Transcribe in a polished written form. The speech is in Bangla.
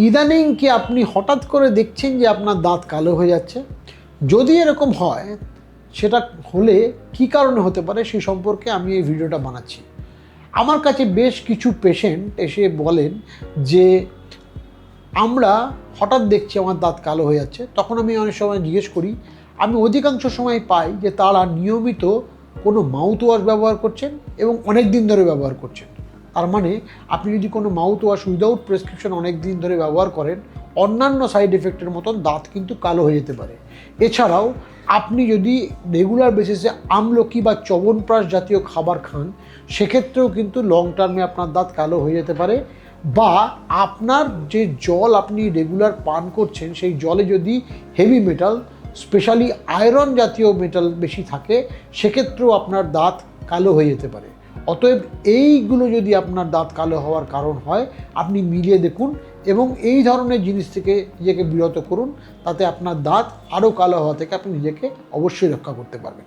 ইদানিং কি আপনি হঠাৎ করে দেখছেন যে আপনার দাঁত কালো হয়ে যাচ্ছে? যদি এরকম হয়, সেটা হলে কী কারণে হতে পারে সেই সম্পর্কে আমি এই ভিডিওটা বানাচ্ছি। আমার কাছে বেশ কিছু পেশেন্ট এসে বলেন যে আমরা হঠাৎ দেখছি আমার দাঁত কালো হয়ে যাচ্ছে। তখন আমি অনেক সময় জিজ্ঞেস করি, আমি অধিকাংশ সময় পাই যে তারা নিয়মিত কোনো মাউথ ওয়াশ ব্যবহার করছেন এবং অনেক দিন ধরে ব্যবহার করছেন। তার মানে আপনি যদি কোনো মাউথ ওয়াশ উইদাউট প্রেসক্রিপশন অনেক দিন ধরে ব্যবহার করেন, অন্যান্য সাইড এফেক্টের মতন দাঁত কিন্তু কালো হয়ে যেতে পারে। এছাড়াও আপনি যদি রেগুলার বেসিসে আমলকি বা চ্যবনপ্রাশ জাতীয় খাবার খান, সেক্ষেত্রেও কিন্তু লং টার্মে আপনার দাঁত কালো হয়ে যেতে পারে। বা আপনার যে জল আপনি রেগুলার পান করছেন, সেই জলে যদি হেভি মেটাল, স্পেশালি আয়রন জাতীয় মেটাল বেশি থাকে, সেক্ষেত্রেও আপনার দাঁত কালো হয়ে যেতে পারে। অতএব এইগুলো যদি আপনার দাঁত কালো হওয়ার কারণ হয়, আপনি মিলিয়ে দেখুন এবং এই ধরনের জিনিস থেকে নিজেকে বিরত করুন। তাতে আপনার দাঁত আরও কালো হওয়া থেকে আপনি নিজেকে অবশ্যই রক্ষা করতে পারবেন।